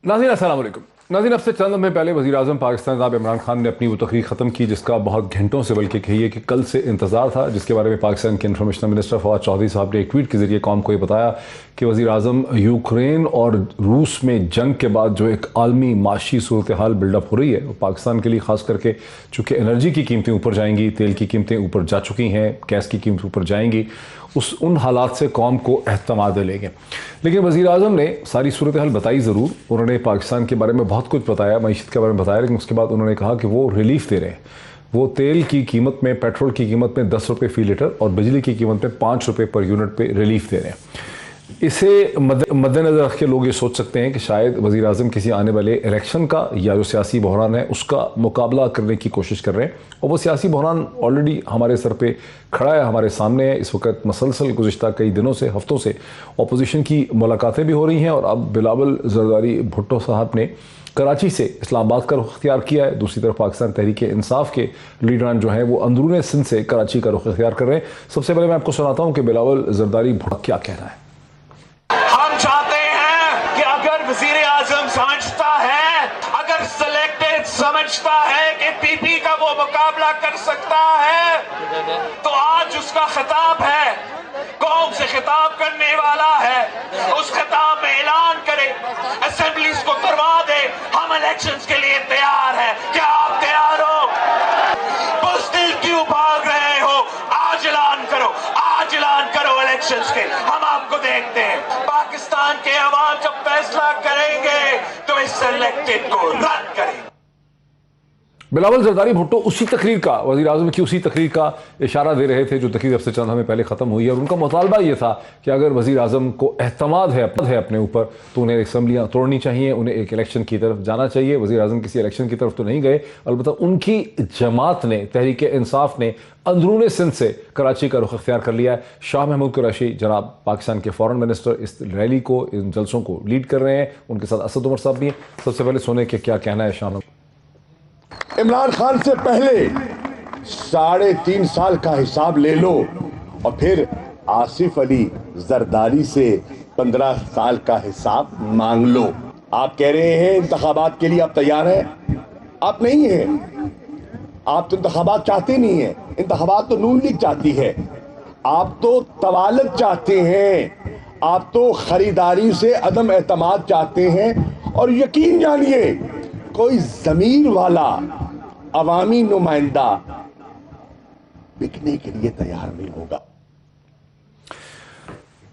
नाज़रीन अस्सलाम वालेकुम। नाज़रीन, अब से चंद लम्हे पहले वज़ीर आज़म पाकिस्तान जनाब इमरान खान ने अपनी वो तकरीर ख़त्म की जिसका बहुत घंटों से बल्कि कहिए कि कल से इंतज़ार था, जिसके बारे में पाकिस्तान के इंफॉर्मेशन मिनिस्टर फवाद चौधरी साहब ने एक ट्वीट के ज़रिए कौम को ये बताया कि वज़ीर आज़म यूक्रेन और रूस में जंग के बाद जो एक आलमी माशी सूरत हाल बिल्डअप हो रही है, वो पाकिस्तान के लिए ख़ास करके चूँकि एनर्जी की कीमतें ऊपर जाएंगी, तेल की कीमतें ऊपर जा चुकी हैं, गैस की कीमत ऊपर जाएंगी, उन हालात से कौम को एहतमाद लेंगे। लेकिन वज़ीर आज़म ने सारी सूरत हाल बताई ज़रूर, उन्होंने पाकिस्तान के बारे में बहुत कुछ बताया, मईशत के बारे में बताया, लेकिन उसके बाद उन्होंने कहा कि वो रिलीफ दे रहे हैं। वो तेल की कीमत में, पेट्रोल की कीमत में 10 रुपये फ़ी लीटर और बिजली की कीमत में 5 रुपये पर यूनिट पे रिलीफ दे रहे हैं। इसे मद्देनज़र रख के लोग ये सोच सकते हैं कि शायद वज़ीर आज़म किसी आने वाले इलेक्शन का या जो सियासी बहरान है उसका मुकाबला करने की कोशिश कर रहे हैं, और वो सियासी बहरान ऑलरेडी हमारे सर पे खड़ा है, हमारे सामने है। इस वक्त मसलसल गुज़िश्ता कई दिनों से, हफ्तों से अपोजिशन की मुलाकातें भी हो रही हैं, और अब बिलावल ज़रदारी भुट्टो साहब ने कराची से इस्लामाबाद का रुख अख्तियार किया है। दूसरी तरफ पाकिस्तान तहरीक इंसाफ के लीडरान जो हैं वो अंदरून सिंध से कराची का रुख अख्तियार कर रहे हैं। सबसे पहले मैं आपको सुनाता हूँ कि बिलावल ज़रदारी भुट्टो क्या कह रहा है। चाहते हैं कि अगर वजीर आजम समझता है, अगर सिलेक्टेड समझता है कि पीपी का वो मुकाबला कर सकता है, तो आज उसका खिताब है, कौम से खिताब करने वाला है। उस खिताब में ऐलान करे, असेंबलीज को करवा दे, हम इलेक्शंस के लिए तैयार हैं। क्या आप तैयार हो? बुज़दिल क्यों भाग रहे हो? आज ऐलान करो, आज ऐलान करो इलेक्शंस के, हम आपको देखते हैं। पाकिस्तान के अवाम जब फैसला करेंगे तो इस सिलेक्टेड को रद्द करेंगे। बिलावल ज़रदारी भुट्टो उसी तकरीर का, वज़ीर आज़म की उसी तकरीर का इशारा दे रहे थे जो तकरीर अब से चंद हमें पहले ख़त्म हुई है, और उनका मुतालबा ये था कि अगर वज़ीर आज़म को एहतमाद है अपने ऊपर तो उन्हें असम्बलियाँ तोड़नी चाहिए, उन्हें एक इलेक्शन की तरफ जाना चाहिए। वज़ीर आज़म किसी इलेक्शन की तरफ तो नहीं गए, अलबत्ता उनकी जमात ने, तहरीक इंसाफ ने अंदरून सिंध से कराची का रुख अख्तियार कर लिया है। शाह महमूद कुरैशी जनाब पाकिस्तान के फॉरेन मिनिस्टर इस रैली को, इन जलसों को लीड कर रहे हैं, उनके साथ असद उमर साहब भी हैं। सबसे पहले सुने कि क्या कहना है शाह। इमरान खान से पहले 3.5 साल का हिसाब ले लो, और फिर आसिफ अली जरदारी से 15 साल का हिसाब मांग लो। आप कह रहे हैं इंतखाबात के लिए आप तैयार हैं, आप नहीं हैं। आप तो इंतखाबात चाहते नहीं हैं, इंतखाबात तो नून लीग चाहती है। आप तो तवालत चाहते हैं, आप तो खरीदारी से अदम एतमाद चाहते हैं। और यकीन जानिए, कोई जमीर वाला अवामी नुमाइंदा बिकने के लिए तैयार नहीं होगा।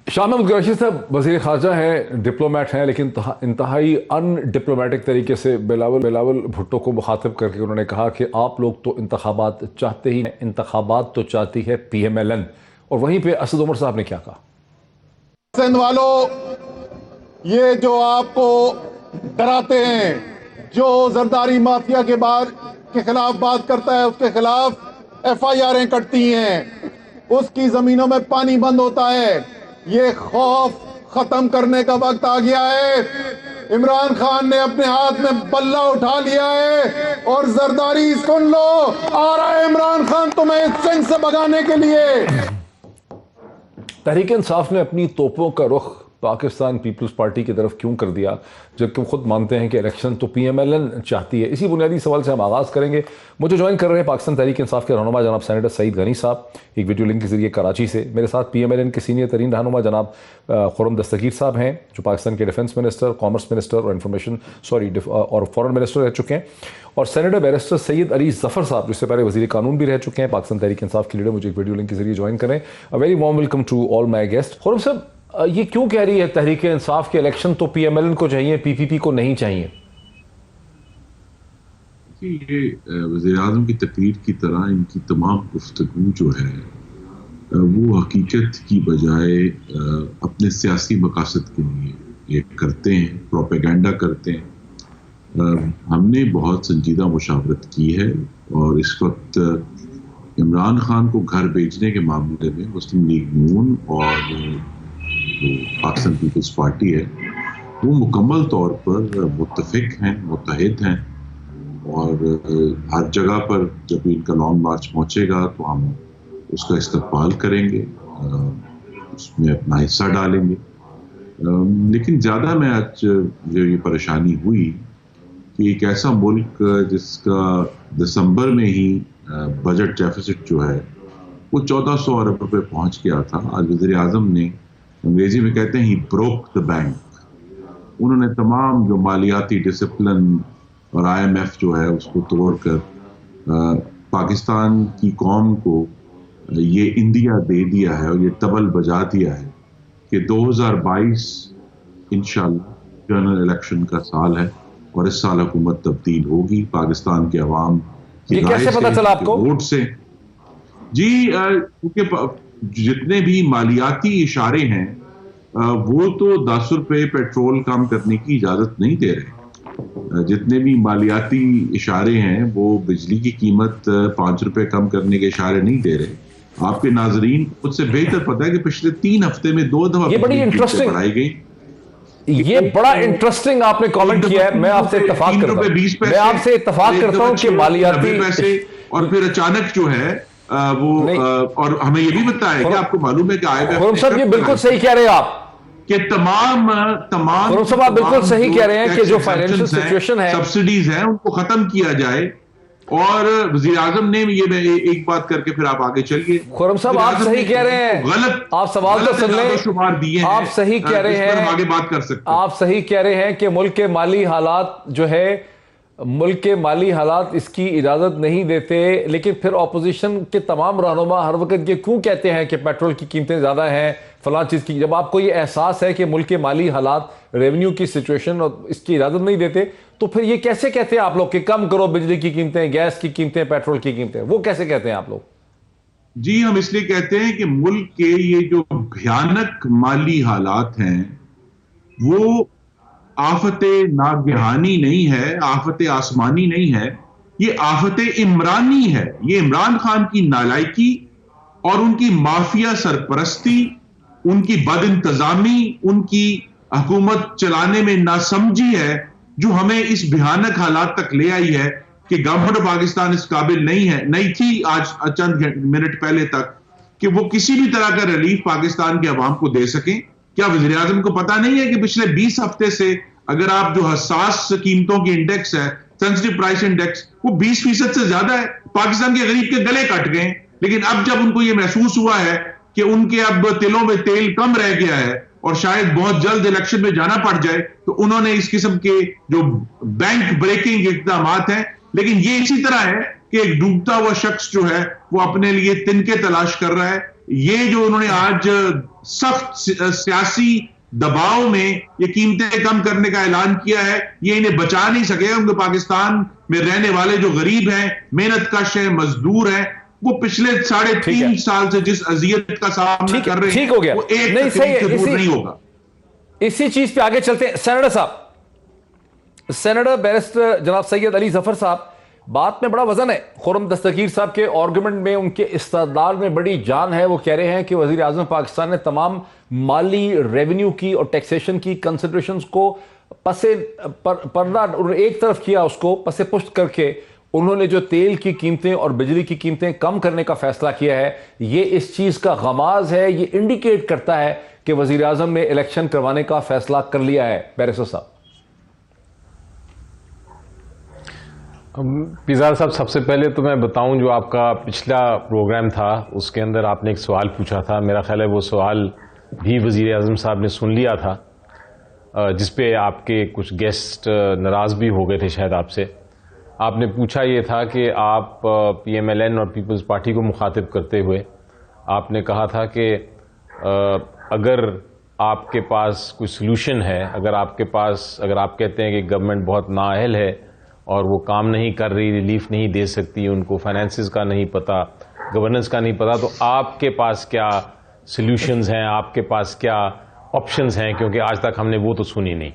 शाह महमूद कुरैशी साहब वज़ीर ख़ारजा हैं, डिप्लोमेट हैं, लेकिन इंतहाई अनडिप्लोमेटिक तरीके से बिलावल भुट्टो को मुखातिब करके उन्होंने कहा कि आप लोग तो इंतखाबात चाहते ही, इंतखाबात तो चाहती है PMLN। और वहीं पे असद उमर साहब ने क्या कहा? सिंध वालों, ये जो आपको डराते हैं, जो जरदारी माफिया के खिलाफ बात करता है, उसके खिलाफ FIR कटती हैं, उसकी जमीनों में पानी बंद होता है। ये खौफ खत्म करने का वक्त आ गया है। इमरान खान ने अपने हाथ में बल्ला उठा लिया है, और जरदारी सुन लो, आ रहा है इमरान खान तुम्हें सिंध से भगाने के लिए। तहरीक इंसाफ ने अपनी तोपों का रुख पाकिस्तान पीपल्स पार्टी की तरफ क्यों कर दिया, जबकि खुद मानते हैं कि इलेक्शन तो PMLN चाहती है? इसी बुनियादी सवाल से हम आगाज़ करेंगे। मुझे ज्वाइन कर रहे हैं पाकिस्तान तहरीक इंसाफ के रहनुमा जनाब सेनेटर सईद गनी साहब, एक वीडियो लिंक के जरिए कराची से। मेरे साथ PMLN के सीनियर तरीन रहनुमा जनाब खुर्रम दस्तगीर साहब हैं, जो पाकिस्तान के डिफेंस मिनिस्टर, कॉमर्स मिनिस्टर और फॉरेन मिनिस्टर रह चुके हैं, और सेनेटर बैरिस्टर सैयद अली जफ़र साहब, जिससे पहले वज़ीर कानून भी रह चुके हैं, पाकिस्तान तहरीक इंसाफ के लीडर, मुझे एक वीडियो लिंक के जरिए ज्वाइन करें। A very warm welcome to all my guest. Khurram साहब, ये क्यों कह रही है तहरीक इंसाफ के इलेक्शन तो PMLN को चाहिए, PPP को नहीं चाहिए? ये वज़ीर आज़म की तकरीर की तरह इनकी तमाम गुफ्तगू जो है वो हकीकत की बजाय अपने सियासी मकासद के लिए ये करते हैं, प्रोपेगेंडा करते हैं। हमने बहुत संजीदा मुशावरत की है, और इस वक्त इमरान खान को घर भेजने के मामले में मुस्लिम लीग नून और पाकिस्तान पीपल्स पार्टी है, वो मुकम्मल तौर पर मुत्तफिक हैं, मुत्तहिद हैं, और हर जगह पर जब इनका लॉन्ग मार्च पहुंचेगा तो हम उसका इस्तकबाल करेंगे, उसमें अपना हिस्सा डालेंगे। लेकिन ज़्यादा मैं आज जो ये परेशानी हुई कि एक ऐसा मुल्क जिसका दिसंबर में ही बजट डेफिसिट जो है वो 1400 अरब रुपए पहुंच गया था। आज वज़ीर आज़म ने, अंग्रेजी में कहते हैं, ही ब्रोक द बैंक। उन्होंने तमाम जो मालियाती डिसिप्लिन और IMF जो है उसको तोड़कर पाकिस्तान की कौम को ये इंदिया दे दिया है और ये तबल बजा दिया है कि 2022 इंशाल्लाह जनरल इलेक्शन का साल है और इस साल हुकूमत तब्दील होगी पाकिस्तान के अवाम की राय कैसे पता चला आपको? वोट से। जी, क्योंकि जितने भी मालियाती इशारे हैं वो तो 10 रुपए पेट्रोल कम करने की इजाजत नहीं दे रहे। जितने भी मालियाती इशारे हैं वो बिजली की कीमत 5 रुपए कम करने के इशारे नहीं दे रहे। आपके नाजरीन मुझसे बेहतर पता है कि पिछले 3 हफ्ते में 2 दफा ये बड़ी इंटरेस्टिंग बढ़ाई गई। ये बड़ा इंटरेस्टिंग आपने कमेंट किया है। मैं आपसे इत्तेफाक करता हूं, मैं आपसे इत्तेफाक करता हूं कि मालियाती पैसे और फिर अचानक जो है वो और हमें ये भी बताया कि आपको मालूम है कि खुर्रम साहब ये बिल्कुल सही कह रहे हैं आप कि तमाम खुर्रम साहब आप बिल्कुल सही कह रहे हैं कि जो फाइनेंशियल सिचुएशन है, सब्सिडीज हैं, उनको खत्म किया जाए। और वज़ीर आज़म ने ये, मैं एक बात करके फिर आप आगे चलिए। खुर्रम साहब आप सही कह रहे हैं, गलत आप सवाल तो सुन लें, शुमार दिए हैं, आप सही कह रहे हैं, आगे बात कर सकते हैं। आप सही कह रहे हैं कि मुल्क के माली हालात जो है, मुल्क के माली हालात इसकी इजाजत नहीं देते। लेकिन फिर ऑपोजिशन के तमाम रहनुमा हर वक्त ये क्यों कहते हैं कि पेट्रोल की कीमतें ज्यादा हैं, फलां चीज की? जब आपको ये एहसास है कि मुल्क के माली हालात, रेवेन्यू की सिचुएशन और इसकी इजाजत नहीं देते, तो फिर ये कैसे कहते हैं आप लोग कि कम करो बिजली की कीमतें, गैस की कीमतें, पेट्रोल की कीमतें? वो कैसे कहते हैं आप लोग? जी, हम इसलिए कहते हैं कि मुल्क के ये जो भयानक माली हालात हैं वो आफते नागहानी नहीं है, आफते आसमानी नहीं है, ये आफते इमरानी है। ये इमरान खान की नालायकी और उनकी माफिया सरपरस्ती, उनकी बदइंतजामी, उनकी हुकूमत चलाने में नासमझी है जो हमें इस भयानक हालात तक ले आई है कि गवर्नमेंट ऑफ पाकिस्तान इस काबिल नहीं थी आज चंद मिनट पहले तक कि वो किसी भी तरह का रिलीफ पाकिस्तान के अवाम को दे सकें। क्या वज़ीर आज़म को पता नहीं है कि पिछले 20 हफ्ते से अगर आप जो हसास कीमतों की इंडेक्स है, सेंसिटिव प्राइस इंडेक्स, वो 20% से ज्यादा है। पाकिस्तान के गरीब के गले कट गए। लेकिन अब जब उनको ये महसूस हुआ है कि उनके अब तिलों में तेल कम रह गया है और शायद बहुत जल्द इलेक्शन में जाना पड़ जाए, तो उन्होंने इस किस्म के जो बैंक ब्रेकिंग इक़दाम हैं। लेकिन ये इसी तरह है कि एक डूबता हुआ शख्स जो है वो अपने लिए तिनके तलाश कर रहा है। ये जो उन्होंने आज सख्त सियासी दबाव में ये कीमतें कम करने का ऐलान किया है, ये इन्हें बचा नहीं सकेगा, क्योंकि पाकिस्तान में रहने वाले जो गरीब हैं, मेहनत कश हैं, मजदूर हैं, वो पिछले 3.5 साल से जिस अजियत का सामना कर रहे हैं, वो एक नहीं सही है, दूर नहीं होगा। इसी चीज पे आगे चलते हैं। सेनेटर साहब, सेनेटर बैरिस्टर जनाब सैयद अली जफर साहब, बात में बड़ा वजन है। खुर्रम दस्तगीर साहब के आर्गुमेंट में, उनके इस्तदलाल में बड़ी जान है। वो कह रहे हैं कि वज़ीर आज़म पाकिस्तान ने तमाम माली, रेवेन्यू की और टैक्सेशन की कंसिडरेशंस को पर्दा एक तरफ किया, उसको पसे पुष्ट करके उन्होंने जो तेल की कीमतें और बिजली की कीमतें कम करने का फैसला किया है, ये इस चीज़ का गमाज है, ये इंडिकेट करता है कि वज़ीर आज़म ने इलेक्शन करवाने का फैसला कर लिया है। बैरिस्टर साहब। पिज़ार साहब, सबसे पहले तो मैं बताऊं, जो आपका पिछला प्रोग्राम था उसके अंदर आपने एक सवाल पूछा था, मेरा ख्याल है वो सवाल भी वज़ीर आज़म साहब ने सुन लिया था, जिस पे आपके कुछ गेस्ट नाराज़ भी हो गए थे शायद आपसे। आपने पूछा ये था कि आप PMLN और पीपल्स पार्टी को मुखातिब करते हुए आपने कहा था कि अगर आपके पास कोई सलूशन है, अगर आप कहते हैं कि गवर्नमेंट बहुत नाअहल है और वो काम नहीं कर रही, रिलीफ नहीं दे सकती, उनको फाइनेंसेस का नहीं पता, गवर्नेंस का नहीं पता, तो आपके पास क्या सॉल्यूशंस हैं, आपके पास क्या ऑप्शंस हैं? क्योंकि आज तक हमने वो तो सुनी नहीं।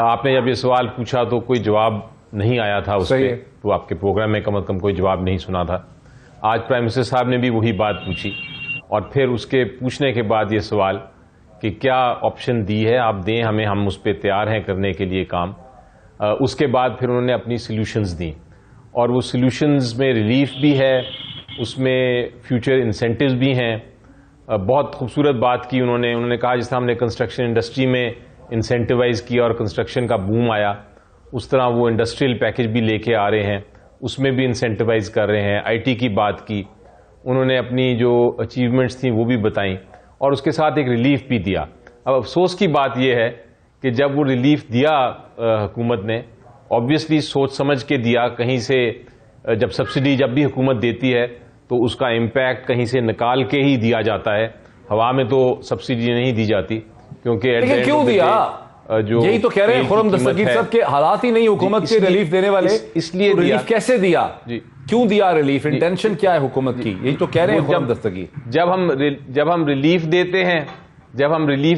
आपने जब ये सवाल पूछा तो कोई जवाब नहीं आया था उस पर, तो आपके प्रोग्राम में कम अज़ कम कोई जवाब नहीं सुना था। आज प्राइम मिनिस्टर साहब ने भी वही बात पूछी और फिर उसके पूछने के बाद ये सवाल कि क्या ऑप्शन दी है, आप दें हमें, हम उस पर तैयार हैं करने के लिए काम। उसके बाद फिर उन्होंने अपनी सॉल्यूशंस दी और वो सॉल्यूशंस में रिलीफ भी है, उसमें फ्यूचर इंसेंटिव्स भी हैं, बहुत खूबसूरत बात की उन्होंने कहा जिस तरह हमने कंस्ट्रक्शन इंडस्ट्री में इंसेंटिवाइज किया और कंस्ट्रक्शन का बूम आया, उस तरह वो इंडस्ट्रियल पैकेज भी लेके आ रहे हैं, उसमें भी इंसेंटिवाइज कर रहे हैं। आईटी की बात की उन्होंने, अपनी जो अचीवमेंट्स थी वो भी बताई और उसके साथ एक रिलीफ भी दिया। अब अफसोस की बात यह है कि जब वो रिलीफ दिया हुकूमत ने, ऑब्वियसली सोच समझ के दिया, कहीं से जब सब्सिडी जब भी हुकूमत देती है तो उसका इम्पैक्ट कहीं से निकाल के ही दिया जाता है, हवा में तो सब्सिडी नहीं दी जाती, क्योंकि लेकिन क्यों दिया? जो यही तो कह रहे हैं खुर्रम दस्तगीर साहब के हालात ही नहीं हुकूमत के रिलीफ देने वाले, इसलिए रिलीफ कैसे दिया जी? क्यों दिया रिलीफ? इंटेंशन क्या है हुकूमत की? यही तो कह रहे हैं खुर्रम दस्तगीर। जब हम रिलीफ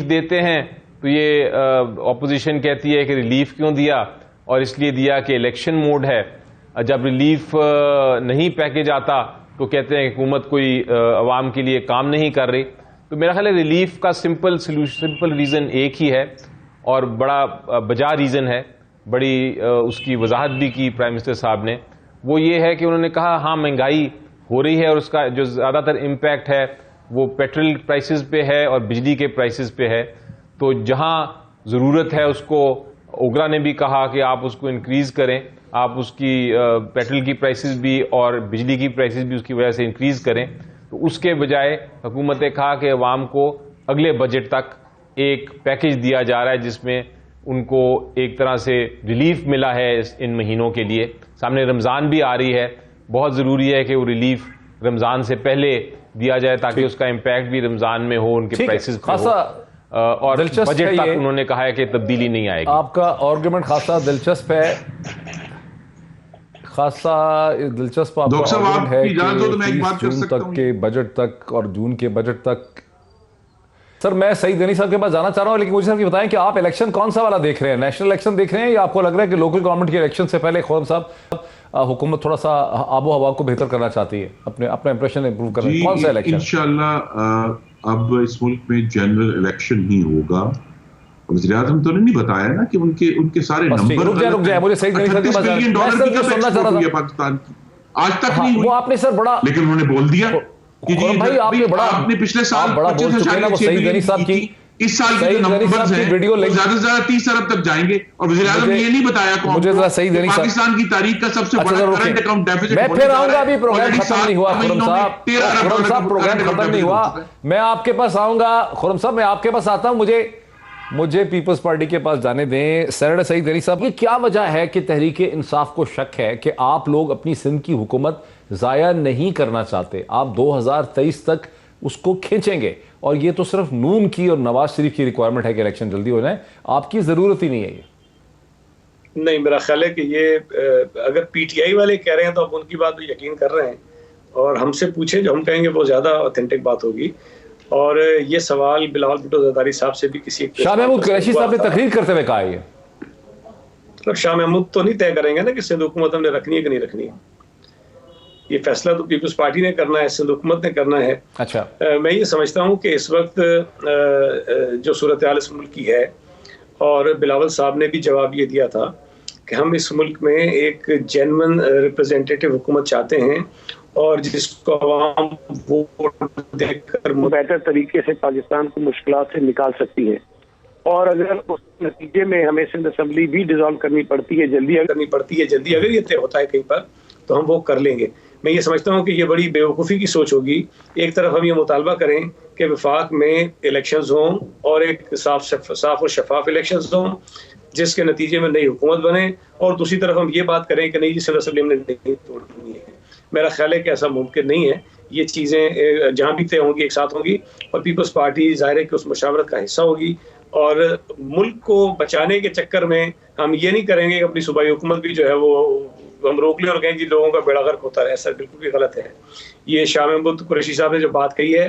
देते हैं तो ये ऑपोजिशन कहती है कि रिलीफ क्यों दिया, और इसलिए दिया कि इलेक्शन मोड है। जब रिलीफ नहीं पैकेज आता तो कहते हैं कि हुकूमत कोई अवाम के लिए काम नहीं कर रही। तो मेरा ख्याल है रिलीफ का सिंपल रीज़न एक ही है और बड़ा बजा रीज़न है, बड़ी उसकी वजाहत भी की प्राइम मिनिस्टर साहब ने। वो ये है कि उन्होंने कहा हाँ महंगाई हो रही है और उसका जो ज़्यादातर इम्पैक्ट है वो पेट्रोल प्राइसेस पे है और बिजली के प्राइसेस पे है। तो जहाँ ज़रूरत है उसको, ओगरा ने भी कहा कि आप उसको इंक्रीज़ करें, आप उसकी पेट्रोल की प्राइसेस भी और बिजली की प्राइसेस भी उसकी वजह से इंक्रीज़ करें। तो उसके बजाय हुकूमत ने कहा कि अवाम को अगले बजट तक एक पैकेज दिया जा रहा है जिसमें उनको एक तरह से रिलीफ मिला है इन महीनों के लिए। सामने रमज़ान भी आ रही है, बहुत ज़रूरी है कि वो रिलीफ रमज़ान से पहले दिया जाए ताकि उसका इम्पैक्ट भी रमज़ान में हो, उनके प्राइसेस पे हो। और बजट तक उन्होंने कहा है कि तब्दीली नहीं आएगी। आपका आर्गुमेंट खासा दिलचस्प है, डॉक्टर साहब आपकी इजाजत हो तो मैं एक बात कर सकता हूं? जून तक के बजट तक और जून के बजट तक सर मैं सईद गनी साहब के पास जाना चाह रहा हूं, लेकिन मुझे सर बताएं कि आप इलेक्शन कौन सा वाला देख रहे हैं? नेशनल इलेक्शन देख रहे हैं या आपको लग रहा है कि लोकल गवर्नमेंट के इलेक्शन से पहले खुर्रम साहब हुकूमत थोड़ा सा आबो हवा को बेहतर करना चाहती है, अपना इंप्रेशन इंप्रूव करना है? कौन सा इलेक्शन? इंशाल्लाह अब इस मुल्क में जनरल इलेक्शन ही होगा। वज़ीर आज़म तो ने नहीं बताया ना कि उनके सारे नंबर रुक जाए मुझे सईद गनी साहब के पास सुनना चाह रहा था पाकिस्तान की आज तक नहीं हुई। वो आपने सर बड़ा, लेकिन उन्होंने बोल दिया कि जी भाई आपने पिछले साल बड़ा बोल चुके हैं ना वो सईद गनी साहब की, इस साल के नंबर्स हैं वीडियो ज्यादा से ज्यादा 30 अरब तक जाएंगे और वज़ीर आज़म ने ये नहीं बताया कौन मुझे जरा सईद गनी साहब पाकिस्तान की तारीख का सबसे बड़ा करंट अकाउंट डेफिसिट। मैं फिर आऊंगा, अभी प्रोग्राम खत्म नहीं हुआ खुर्रम साहब, प्रोग्राम खत्म नहीं हुआ। मैं आपके पास आऊंगा खुर्रम साहब, मैं आपके पास आता हूं। मुझे पीपल्स पार्टी के पास जाने दें। सेनेटर सईद गनी साहब, ये क्या वजह है कि तहरीक इंसाफ को शक है कि आप लोग अपनी सिंध की हुकूमत ज़ाया नहीं करना चाहते? आप 2023 तक उसको खींचेंगे और ये तो सिर्फ नून की और नवाज शरीफ की रिक्वायरमेंट है कि इलेक्शन जल्दी हो जाए, आपकी ज़रूरत ही नहीं है ये। नहीं, मेरा ख्याल है कि ये अगर पीटीआई वाले कह रहे हैं तो आप उनकी बात पर यकीन कर रहे हैं और हमसे पूछे जो हम कहेंगे वो ज़्यादा ऑथेंटिक बात होगी। और ये सवाल बिलावल भुट्टो ज़रदारी साहब से भी किसी शाह महमूद कुरैशी साहब ने तकरीर करते हुए कहा है। मतलब शाह महमूद तो नहीं तय करेंगे ना कि सिंध हुकूमत हमने रखनी है कि नहीं रखनी है, ये फैसला तो पीपल्स पार्टी ने करना है, सिंध हुकूमत ने करना है। अच्छा, मैं ये समझता हूँ कि इस वक्त जो सूरत हाल इस मुल्क की है, और बिलावल साहब ने भी जवाब ये दिया था कि हम इस मुल्क में एक जेन्युइन रिप्रेजेंटेटिव हुकूमत चाहते हैं और जिसको आवाम वोट देकर बेहतर तरीके से पाकिस्तान को मुश्किलात से निकाल सकती है। और अगर उस नतीजे में हमें सिंध असेंबली भी डिसॉल्व करनी पड़ती है जल्दी अगर ये तय होता है कहीं पर, तो हम वो कर लेंगे। मैं ये समझता हूँ कि ये बड़ी बेवकूफ़ी की सोच होगी। एक तरफ हम ये मुतालबा करें कि वफाक में इलेक्शंस हों और एक साफ और शफाफ इलेक्शंस हों जिसके नतीजे में नई हुकूमत बने, और दूसरी तरफ हम ये बात करें कि नहीं सिंध असेंबली में नहीं तोड़नी है। मेरा ख्याल है कि ऐसा मुमकिन नहीं है। ये चीज़ें जहाँ भी तय होंगी एक साथ होंगी और पीपल्स पार्टी ज़ाहिर है कि उस मुशावरत का हिस्सा होगी। और मुल्क को बचाने के चक्कर में हम ये नहीं करेंगे कि अपनी सूबाई हुकूमत भी जो है वो हम रोक लें और कहें जी लोगों का बेड़ा गर्क होता है। ऐसा बिल्कुल भी गलत है। ये शाह महमूद कुरैशी साहब ने जो बात कही है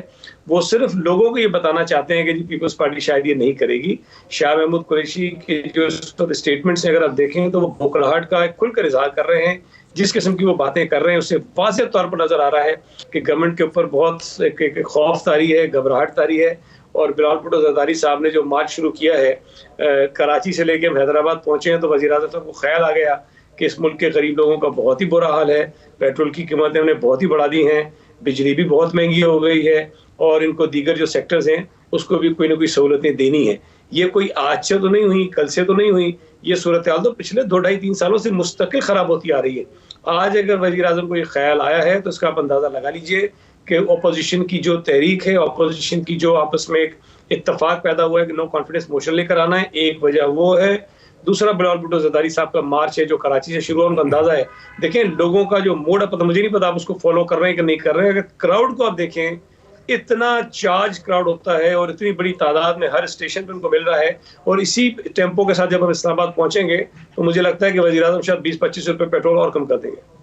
वो सिर्फ लोगों को ये बताना चाहते हैं कि जी पीपल्स पार्टी शायद ये नहीं करेगी। शाह महमूद कुरैशी के जो स्टेटमेंट्स हैं अगर आप देखें तो वो भोकड़ाहट का खुलकर इजहार कर रहे हैं। जिस किस्म की वो बातें कर रहे हैं उससे वाज़ेह तौर पर नजर आ रहा है कि गवर्नमेंट के ऊपर बहुत एक खौफ तारी है, घबराहट तारी है। और बिलावल भुट्टो ज़रदारी साहब ने जो मार्च शुरू किया है, कराची से लेके हम हैदराबाद पहुंचे हैं तो वज़ीर आज़म साहब को ख्याल आ गया कि इस मुल्क के गरीब लोगों का बहुत ही बुरा हाल है, पेट्रोल की कीमतें उन्हें बहुत ही बढ़ा दी हैं, बिजली भी बहुत महंगी हो गई है और इनको दीगर जो सेक्टर्स हैं उसको भी कोई ना कोई सहूलतें देनी है। ये कोई आज से तो नहीं हुई, कल से तो नहीं हुई, ये सूरत हाल तो पिछले 2-2.5-3 सालों से मुस्तकिल खराब होती आ रही है। आज अगर वज़ीर आज़म को ये ख्याल आया है तो इसका आप अंदाज़ा लगा लीजिए कि अपोजिशन की जो तहरीक है, अपोजिशन की जो आपस में एक इत्तफाक पैदा हुआ है कि नो कॉन्फिडेंस मोशन लेकर आना है, एक वजह वो है। दूसरा बिलावल भुट्टो जरदारी साहब का मार्च है जो कराची से शुरू हुआ, उनका अंदाजा है। देखें लोगों का जो मूड है, मुझे नहीं पता आप उसको फॉलो कर रहे हैं कि नहीं कर रहे हैं। अगर क्राउड को आप देखें, इतना चार्ज क्राउड होता है और इतनी बड़ी तादाद में हर स्टेशन पे उनको मिल रहा है, और इसी टेम्पो के साथ जब हम इस्लामाबाद पहुंचेंगे तो मुझे लगता है कि वज़ीर आज़म शायद 20-25 रुपए पेट्रोल और कम कर देंगे।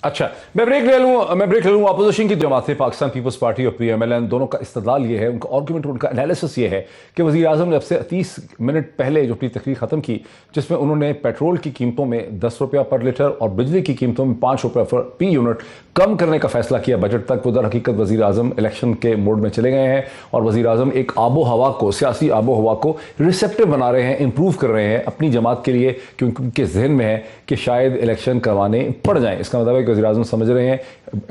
अच्छा, मैं ब्रेक ले लूँ। अपोजिशन की जमातें पाकिस्तान पीपल्स पार्टी और PMLN दोनों का इस्तदलाल ये है, उनका आर्गूमेंट, उनका एनालिसिस ये है कि वज़ीर आज़म ने अब से 30 मिनट पहले जो अपनी तकरीर ख़त्म की, जिसमें उन्होंने पेट्रोल की कीमतों में 10 रुपया पर लीटर और बिजली की कीमतों में 5 रुपया पर यूनिट कम करने का फैसला किया बजट तक। वो दर हकीकत वज़ीर आज़म इलेक्शन के मोड में चले गए हैं और वज़ीर आज़म एक आबो हवा को, सियासी आबो हवा को रिसेप्टिव बना रहे हैं, इंप्रूव कर रहे हैं अपनी जमात के लिए, क्योंकि उनके जहन में है कि शायद इलेक्शन करवाने पड़ जाएं। इसका मतलब है कि वज़ीर आज़म समझ रहे हैं,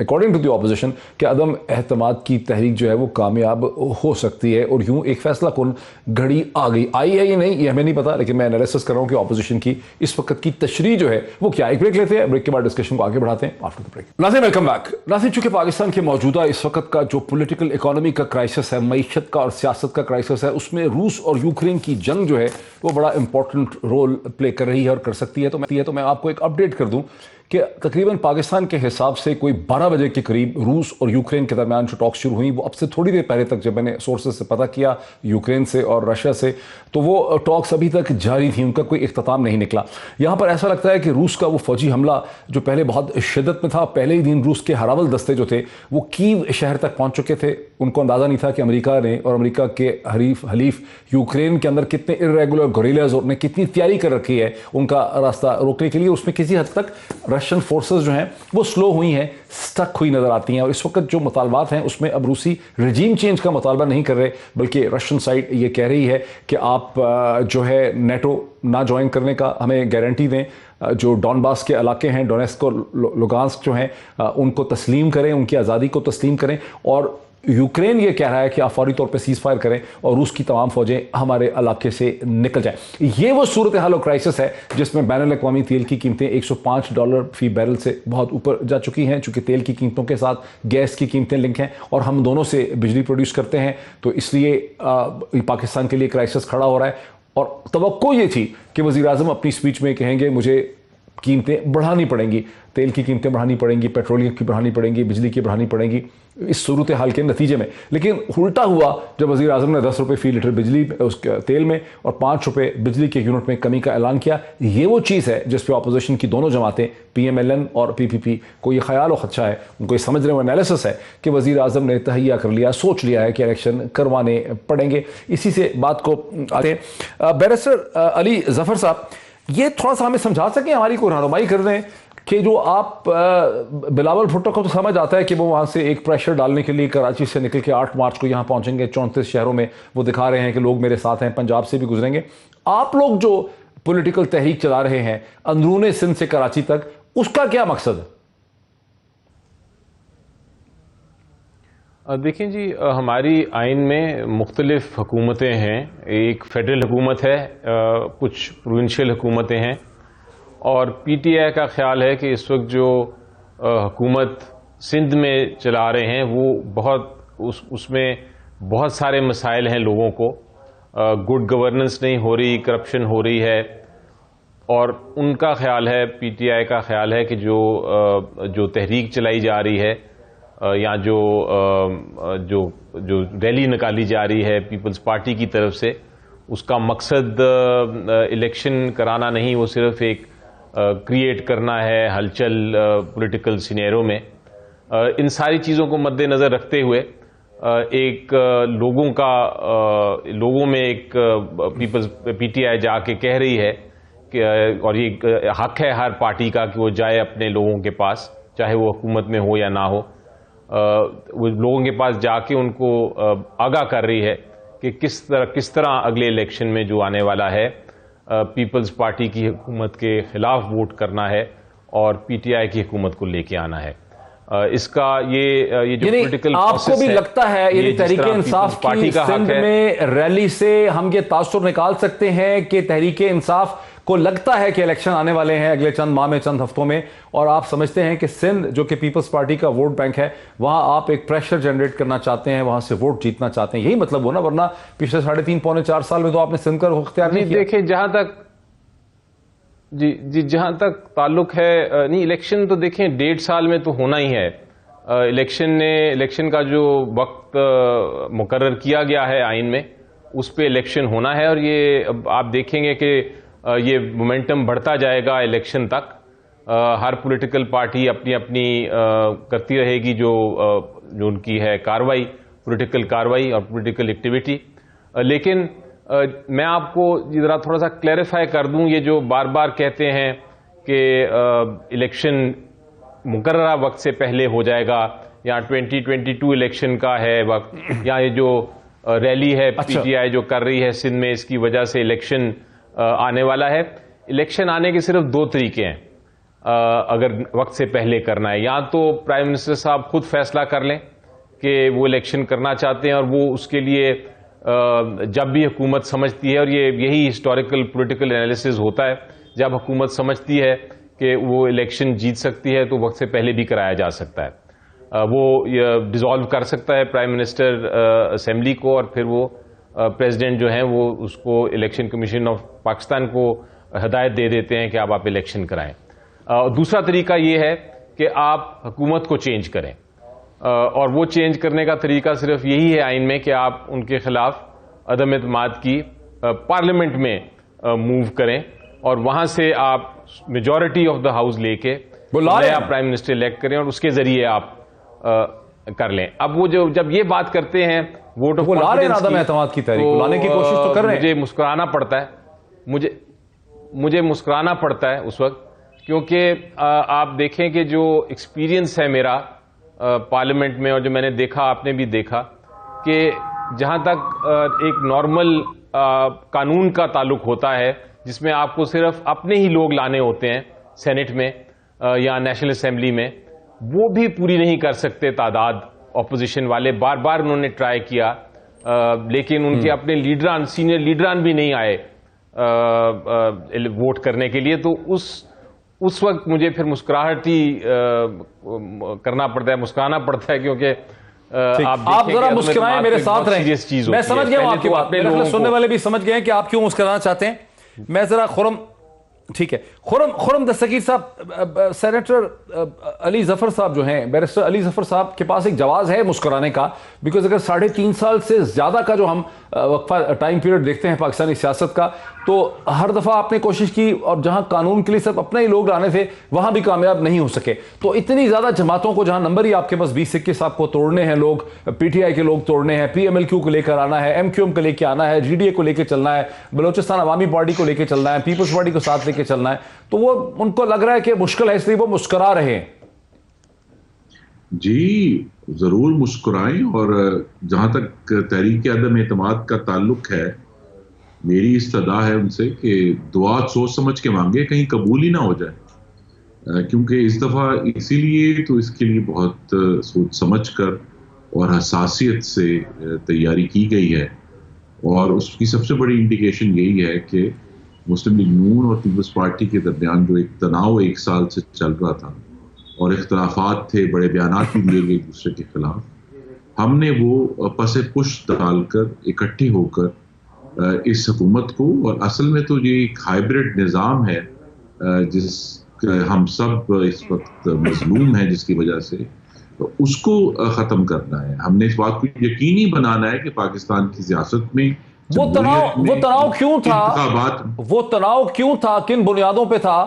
अकॉर्डिंग टू द ऑपोजिशन, कि अदम एहतमाद की तहरीक जो है वो कामयाब हो सकती है और यूं एक फैसला कुन घड़ी आई है या नहीं, ये हमें नहीं पता, लेकिन मैं एनालिसिस कर रहा हूं कि ऑपोजिशन की इस वक्त की तशरीह जो है वो क्या। एक ब्रेक लेते हैं, ब्रेक के बाद डिस्कशन को आगे बढ़ाते हैं आफ्टर द ब्रेक। नाज़रीन वेलकम बैक। नाज़रीन, चूंकि पाकिस्तान के मौजूदा इस वक्त का जो पॉलिटिकल इकोनॉमी का क्राइसिस है, मईशत का और सियासत का क्राइसिस है, उसमें रूस और यूक्रेन की जंग जो है वो बड़ा इंपॉर्टेंट रोल प्ले कर रही है और कर सकती है। तो मैं आपको एक अपडेट कर दूं कि तकरीबन पाकिस्तान के हिसाब से कोई 12 बजे के करीब रूस और यूक्रेन के दरमियान जो टॉक्स शुरू हुई, वो अब से थोड़ी देर पहले तक जब मैंने सोर्सेज से पता किया यूक्रेन से और रशिया से, तो वो टॉक्स अभी तक जारी थी, उनका कोई इख्तिताम नहीं निकला। यहाँ पर ऐसा लगता है कि रूस का वो फौजी हमला जो पहले बहुत शिद्दत में था, पहले ही दिन रूस के हरावल दस्ते जो थे वो कीव शहर तक पहुँच चुके थे। उनको अंदाज़ा नहीं था कि अमेरिका ने और अमेरिका के हलीफ यूक्रेन के अंदर कितने इर्रेगुलर गोरिल्लाज और ने कितनी तैयारी कर रखी है उनका रास्ता रोकने के लिए। उसमें किसी हद तक रशियन फोर्सेस जो हैं वो स्लो हुई हैं, स्टक हुई नजर आती हैं, और इस वक्त जो मुतालबात हैं उसमें अब रूसी रजीम चेंज का मुतालबा नहीं कर रहे, बल्कि रशियन साइड ये कह रही है कि आप जो है नेटो ना ज्वाइन करने का हमें गारंटी दें, जो डॉनबास के इलाके हैं, डोनेट्स्क और लुगांस्क जो हैं उनको तस्लीम करें, उनकी आज़ादी को तस्लीम करें, और यूक्रेन ये कह रहा है कि आप फौरी तौर पे सीज़ फायर करें और रूस की तमाम फौजें हमारे इलाके से निकल जाएं। ये वो सूरत हाल और क्राइसिस है जिसमें बैनुल-अक़वामी तेल की कीमतें $105 फी बैरल से बहुत ऊपर जा चुकी हैं। चूँकि तेल की कीमतों के साथ गैस की कीमतें लिंक हैं और हम दोनों से बिजली प्रोड्यूस करते हैं, तो इसलिए पाकिस्तान के लिए क्राइसिस खड़ा हो रहा है। और तवक्को ये थी कि वज़ीर आज़म अपनी स्पीच में कहेंगे मुझे कीमतें बढ़ानी पड़ेंगी, तेल की कीमतें बढ़ानी पड़ेंगी, पेट्रोलियम की बढ़ानी पड़ेंगी, बिजली की बढ़ानी पड़ेंगी इस सूरत हाल के नतीजे में। लेकिन उल्टा हुआ जब वज़ीर आज़म ने 10 रुपये फी लीटर बिजली उसके तेल में और 5 रुपये बिजली के यूनिट में कमी का ऐलान किया। ये वो चीज़ है जिस पर अपोजिशन की दोनों जमातें PMLN और PPP को ये ख्याल और खदशा है, उनको ये समझ रहे हो एनालिसिस है कि वज़ीर आज़म ने तहैया कर लिया, सोच लिया है कि इलेक्शन करवाने पड़ेंगे। इसी से बात को आते हैं बैरिस्टर अली ज़फ़र साहब, ये थोड़ा सा हमें समझा सकें, हमारी को रहनुमाई कर दें कि जो आप बिलावल भुट्टो को तो समझ आता है कि वो वहाँ से एक प्रेशर डालने के लिए कराची से निकल के 8 मार्च को यहाँ पहुँचेंगे, 34 शहरों में वो दिखा रहे हैं कि लोग मेरे साथ हैं, पंजाब से भी गुजरेंगे। आप लोग जो पॉलिटिकल तहरीक चला रहे हैं अंदरूने सिंध से कराची तक, उसका क्या मकसद है? देखें जी, हमारी आइन में मुख्तलिफ हुकूमतें हैं। एक फेडरल हुकूमत है, कुछ प्रोविंशियल हुकूमतें हैं, और PTI का ख्याल है कि इस वक्त जो हुकूमत सिंध में चला रहे हैं वो उसमें बहुत सारे मसाइल हैं लोगों को। गुड गवर्नेंस नहीं हो रही, करप्शन हो रही है, और उनका ख्याल है, PTI का ख्याल है कि जो तहरीक चलाई जा रही है या जो रैली निकाली जा रही है पीपल्स पार्टी की तरफ से, उसका मकसद इलेक्शन कराना नहीं, वो सिर्फ एक क्रिएट करना है हलचल पॉलिटिकल सिनेरियो में। इन सारी चीज़ों को मद्देनज़र रखते हुए एक लोगों में एक PTI जाके कह रही है कि, और ये हक है हर पार्टी का कि वो जाए अपने लोगों के पास, चाहे वो हुकूमत में हो या ना हो, वो लोगों के पास जाके उनको आगाह कर रही है कि किस तरह अगले इलेक्शन में जो आने वाला है पीपल्स पार्टी की हुकूमत के खिलाफ वोट करना है और PTI की हुकूमत को लेके आना है। इसका ये जो पॉलिटिकल आपको भी लगता है ये तहरीके इंसाफ की सिंध में रैली से हम ये तासुर निकाल सकते हैं कि तहरीके इंसाफ को लगता है कि इलेक्शन आने वाले हैं अगले चंद माह में, चंद हफ्तों में, और आप समझते हैं कि सिंध जो कि पीपल्स पार्टी का वोट बैंक है वहां आप एक प्रेशर जनरेट करना चाहते हैं, वहां से वोट जीतना चाहते हैं, यही मतलब हो ना? वरना पिछले 3.5 पौने 4 साल में तो आपने सिंध का रुख इख्तियार नहीं किया। देखिए जहां तक ताल्लुक है, नहीं, इलेक्शन तो देखें 1.5 साल में तो होना ही है। इलेक्शन का जो वक्त मुकर्रर किया गया है आइन में, उस पे इलेक्शन होना है, और ये आप देखेंगे कि ये मोमेंटम बढ़ता जाएगा इलेक्शन तक। हर पॉलिटिकल पार्टी अपनी अपनी करती रहेगी जो उनकी है कार्रवाई, पॉलिटिकल कार्रवाई और पॉलिटिकल एक्टिविटी। लेकिन मैं आपको जरा थोड़ा सा क्लैरिफाई कर दूं, ये जो बार बार कहते हैं कि इलेक्शन मुकर्ररा वक्त से पहले हो जाएगा, या 2022 इलेक्शन का है वक्त, या ये जो रैली है PTI जो कर रही है सिंध में, इसकी वजह से इलेक्शन आने वाला है। इलेक्शन आने के सिर्फ 2 तरीके हैं अगर वक्त से पहले करना है। या तो प्राइम मिनिस्टर साहब खुद फैसला कर लें कि वो इलेक्शन करना चाहते हैं, और वो उसके लिए जब भी हुकूमत समझती है, और यही हिस्टोरिकल पॉलिटिकल एनालिसिस होता है, जब हुकूमत समझती है कि वो इलेक्शन जीत सकती है तो वक्त से पहले भी कराया जा सकता है। वो डिसॉल्व कर सकता है प्राइम मिनिस्टर असेंबली को, और फिर वो प्रेसिडेंट जो हैं वो उसको इलेक्शन कमीशन ऑफ पाकिस्तान को हदायत दे देते हैं कि अब आप इलेक्शन कराएं। दूसरा तरीका ये है कि आप हुकूमत को चेंज करें, और वो चेंज करने का तरीका सिर्फ यही है आइन में कि आप उनके खिलाफ अदम एतमाद की पार्लियामेंट में मूव करें, और वहां से आप मेजॉरिटी ऑफ द हाउस लेके नया प्राइम मिनिस्टर इलेक्ट करें, और उसके जरिए आप कर लें। अब वो जब ये बात करते हैं वोट ऑफ कॉन्फिडेंस की तहरीक लाने की कोशिश तो कर रहे हैं, मुझे मुस्कुराना पड़ता है, मुझे मुस्कुराना पड़ता है उस वक्त, क्योंकि आप देखें कि जो एक्सपीरियंस है मेरा पार्लियामेंट में, और जो मैंने देखा, आपने भी देखा, कि जहां तक एक नॉर्मल कानून का ताल्लुक होता है जिसमें आपको सिर्फ अपने ही लोग लाने होते हैं सेनेट में या नेशनल असेंबली में, वो भी पूरी नहीं कर सकते तादाद ऑपोजिशन वाले। बार बार उन्होंने ट्राई किया, लेकिन उनके अपने लीडरान, सीनियर लीडरान भी नहीं आए वोट करने के लिए। तो उस वक्त मुझे फिर मुस्कुराहट ही करना पड़ता है, मुस्कुराना पड़ता है, क्योंकि आप जरा मुस्कुराएं, मेरे साथ रहें। मैं समझ गया हूं आपकी बात, सुनने वाले भी समझ गए हैं कि आप क्यों मुस्कुराना चाहते हैं। मैं जरा खुरम, ठीक है, खुरम दस्तगीर साहब, सेनेटर अली जफर साहब जो हैं, बैरिस्टर अली जफर साहब के पास एक जवाब है मुस्कुराने का, बिकॉज अगर 3.5 साल से ज्यादा का जो हम वक्फा टाइम पीरियड देखते हैं पाकिस्तानी सियासत का, तो हर दफा आपने कोशिश की, और जहां कानून के लिए सिर्फ अपने ही लोग लाने थे वहां भी कामयाब नहीं हो सके। तो इतनी ज्यादा जमातों को, जहां नंबर ही आपके पास 20-21 आपको तोड़ने हैं, लोग PTI के लोग तोड़ने हैं, PMLQ को लेकर आना है, MQM को लेकर आना है, GDA को लेकर चलना है, बलोचिस्तान अवामी पार्टी को लेकर चलना है, पीपल्स पार्टी को साथ लेकर चलना है, तो वो उनको लग रहा है कि मुश्किल है, इसलिए वो मुस्कुरा रहे हैं। जी जरूर मुस्कुराएं, और जहां तक तहरीक अदम एतमाद का ताल्लुक है, मेरी इस्तदा है उनसे कि दुआ सोच समझ के मांगे, कहीं कबूल ही ना हो जाए, क्योंकि इस दफा इसीलिए तो इसके लिए बहुत सोच समझ कर और हसासियत से तैयारी की गई है। और उसकी सबसे बड़ी इंडिकेशन यही है कि मुस्लिम लीग नून और पीपल्स पार्टी के दरमियान जो एक तनाव 1 साल से चल रहा था, और इख्तलाफात थे, बड़े बयानात भी दिए गए दूसरे के खिलाफ, हमने वो पसे पुश डालकर इकट्ठे होकर इस हुकूमत को, और असल में तो ये एक हाइब्रिड निज़ाम है जिस हम सब इस वक्त मजलूम हैं जिसकी वजह से, तो उसको ख़त्म करना है। हमने इस बात को यकीनी बनाना है कि पाकिस्तान की सियासत में वो तनाव क्यों था, किन बुनियादों पे था,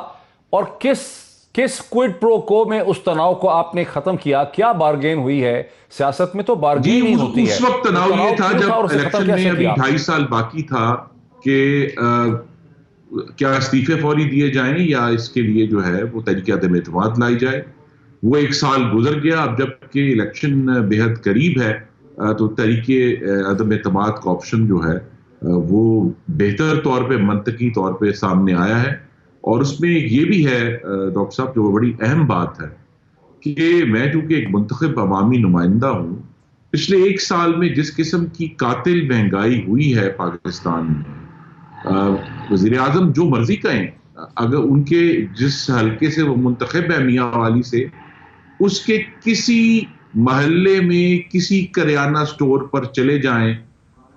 और किस क्विड प्रो को में उस तनाव को आपने खत्म किया? क्या बार्गेन हुई है? सियासत में तो बार्गेन ही होती है। उस वक्त तनाव ये था जब इलेक्शन में अभी 2.5 साल बाकी था कि क्या इस्तीफे फौरी दिए जाएं, या इसके लिए जो है वो तहरीक अदम एतमाद लाई जाए। वो 1 साल गुजर गया, अब जबकि इलेक्शन बेहद करीब है, तो तहरीक अदम एतमाद का ऑप्शन जो है वो बेहतर तौर पे, मंतकी तौर पे सामने आया है, और उसमें ये भी है डॉक्टर साहब, जो बड़ी अहम बात है कि मैं चूंकि एक मुंतखब अवामी नुमाइंदा हूं, पिछले 1 साल में जिस किस्म की कातिल महंगाई हुई है पाकिस्तान में, वजीर आजम जो मर्जी कहें, अगर उनके जिस हल्के से वो मुंतखब है मियां वाली से, उसके किसी महल्ले में किसी करियाना स्टोर पर चले जाएं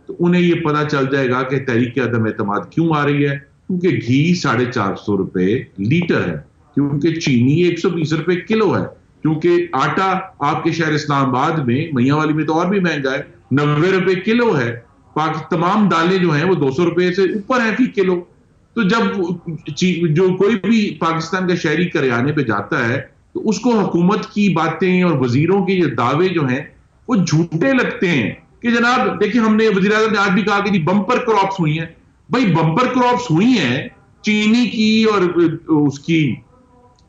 तो उन्हें ये पता चल जाएगा कि तहरीक अदम एतमाद क्यों आ रही है। क्योंकि घी 450 रुपए लीटर है, क्योंकि चीनी 120 रुपए किलो है, क्योंकि आटा आपके शहर इस्लामाबाद में, मियांवाली में तो और भी महंगा है, 90 रुपए किलो है। तमाम दालें जो हैं वो 200 रुपए से ऊपर है फी किलो। तो जब जो कोई भी पाकिस्तान का शहरी करियाने पे जाता है तो उसको हुकूमत की बातें और वजीरों के ये दावे जो हैं वो झूठे लगते हैं कि जनाब देखिए, हमने वजीर आज़म ने आज भी कहा कि जी बम्पर क्रॉप्स हुई हैं। भाई बम्पर क्रॉप्स हुई हैं चीनी की और उसकी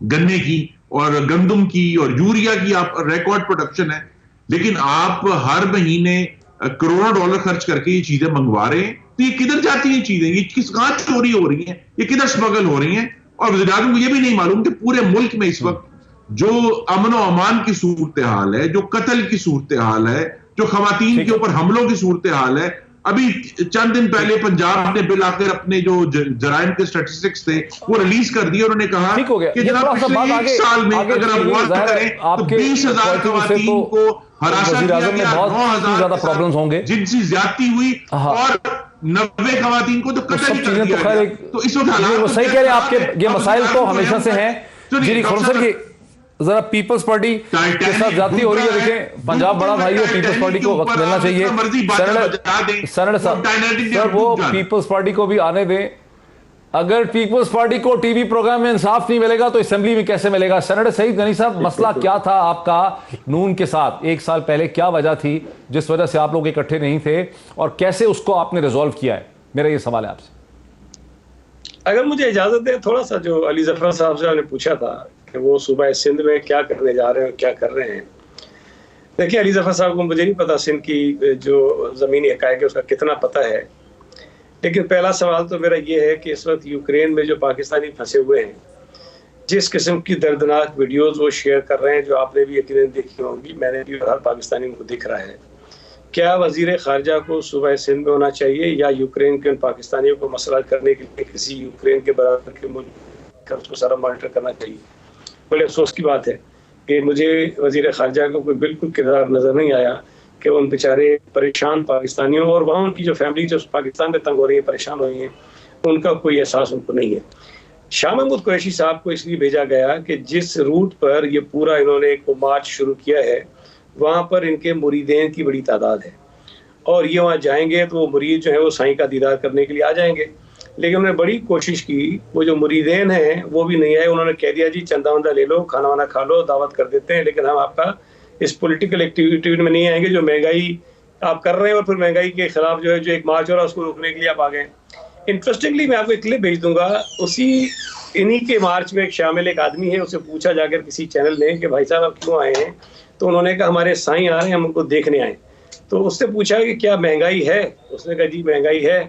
गन्ने की और गंदम की और यूरिया की, आप रिकॉर्ड प्रोडक्शन है, लेकिन आप हर महीने करोड़ों डॉलर खर्च करके ये चीजें मंगवा रहे हैं। तो ये किधर जाती हैं चीजें, ये कहां चोरी हो रही हैं, ये किधर स्मगल हो रही हैं? और वज़ीर आज़म को ये भी नहीं मालूम कि पूरे मुल्क में इस वक्त जो अमन और अमान की सूरत हाल है, जो कत्ल की सूरत हाल है, जो खवातीन के ऊपर हमलों की सूरत हाल है, अभी चंद दिन पहले पंजाब ने बिल आकर अपने जो जराइम के स्टैटिस्टिक्स थे वो रिलीज कर दिए। उन्होंने कहा कि जनाब पिछले 1 साल में अगर आप गौर करें तो 20,000 खवातीन को हरासा किया गया, 9,000 प्रॉब्लम्स होंगे जिनसे ज्यादती हुई और 90 खवातीन को तो कत्ल ही कर दिया गया। तो इस वक्त वो सही कह रहे हैं, आपके ये मसाइल तो हमेशा से हैं। जी खुर्रम की जरा पीपल्स पार्टी के साथ जाती हो रही है। देखें, पंजाब बड़ा भाई है, पीपल्स पार्टी को वक्त मिलना चाहिए। सर वो पीपल्स पार्टी को भी आने दें। अगर पीपल्स पार्टी को टीवी प्रोग्राम में इंसाफ नहीं मिलेगा तो असेंबली में कैसे मिलेगा? सेनेटर सईद गनी साहब, मसला क्या था आपका नून के साथ 1 साल पहले? क्या वजह थी जिस वजह से आप लोग इकट्ठे नहीं थे और कैसे उसको आपने रिजॉल्व किया है? मेरा ये सवाल है आपसे। अगर मुझे इजाजत दे, थोड़ा सा जो अली जफर साहब से आपने पूछा था कि वो सूबा सिंध में क्या करने जा रहे हैं, क्या कर रहे हैं। देखिए अली जफर साहब को मुझे नहीं पता सिंध की जो ज़मीनी हक़ाइक़ है उसका कितना पता है, लेकिन पहला सवाल तो मेरा ये है कि इस वक्त यूक्रेन में जो पाकिस्तानी फंसे हुए हैं, जिस किस्म की दर्दनाक वीडियोज़ वो शेयर कर रहे हैं, जो आपने भी यकीनन देखी होंगी, मैंने भी हर पाकिस्तानी को दिख रहा है, क्या वज़ीर ख़ारजा को सूबा सिंध में होना चाहिए या यूक्रेन के उन पाकिस्तानियों को मसला करने के लिए किसी यूक्रेन के बराबर के मुल्क उसको सारा मॉनिटर करना चाहिए? बड़े अफसोस की बात है कि मुझे वज़ीर ख़ारजा का कोई बिल्कुल किरदार नज़र नहीं आया कि उन बेचारे परेशान पाकिस्तानियों और वहाँ उनकी जो फैमिली जो पाकिस्तान में तंग हो रही है, परेशान हो रही है, उनका कोई एहसास उनको नहीं है। शाह महमूद कुरैशी साहब को इसलिए भेजा गया कि जिस रूट पर ये पूरा इन्होंने एक मार्च शुरू किया है वहाँ पर इनके मुरीदें की बड़ी तादाद है और ये वहाँ जाएंगे तो वो मुरीद जो है वो साईं का दीदार करने के लिए आ जाएंगे। लेकिन उन्होंने बड़ी कोशिश की, वो जो मुरीदेन हैं वो भी नहीं आए। उन्होंने कह दिया जी चंदा वंदा ले लो, खाना वाना खा लो, दावत कर देते हैं, लेकिन हम आपका इस पॉलिटिकल एक्टिविटी में नहीं आएंगे जो महंगाई आप कर रहे हैं और फिर महंगाई के खिलाफ जो है जो एक मार्च हो रहा है उसको रोकने के लिए आप आ गए। इंटरेस्टिंगली मैं आपको एक क्लिप भेज दूंगा, उसी इन्हीं के मार्च में एक शामिल एक आदमी है, उसे पूछा जाकर किसी चैनल ने कि भाई साहब आप क्यों आए हैं, तो उन्होंने कहा हमारे साईं आ रहे हैं, हम उनको देखने आए। तो उससे पूछा कि क्या महंगाई है? उसने कहा जी महंगाई है।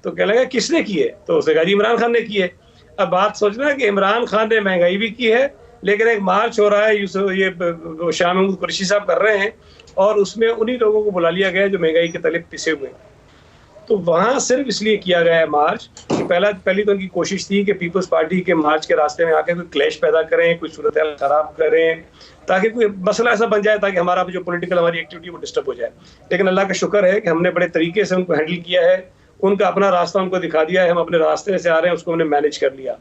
तो कह लगा किसने की है? तो उसने कहा जी इमरान खान ने की है। अब बात सोचना कि इमरान खान ने महंगाई भी की है, लेकिन एक मार्च हो रहा है, ये शाह महमूद कुरैशी साहब कर रहे हैं और उसमें उन्हीं लोगों को बुला लिया गया जो महंगाई के तले पिसे हुए हैं। तो वहाँ सिर्फ इसलिए किया गया है मार्च कि पहली तो उनकी कोशिश थी कि पीपल्स पार्टी के मार्च के रास्ते में आकर कोई क्लैश पैदा करें, कोई सूरत खराब करें, ताकि कोई मसला ऐसा बन जाए ताकि हमारा जो पॉलिटिकल हमारी एक्टिविटी वो डिस्टर्ब हो जाए। लेकिन अल्लाह का शुक्र है कि हमने बड़े तरीके से उनको हैंडल किया है, उनका अपना रास्ता उनको दिखा दिया है, हम अपने रास्ते से आ रहे हैं, उसको हमने मैनेज कर लिया।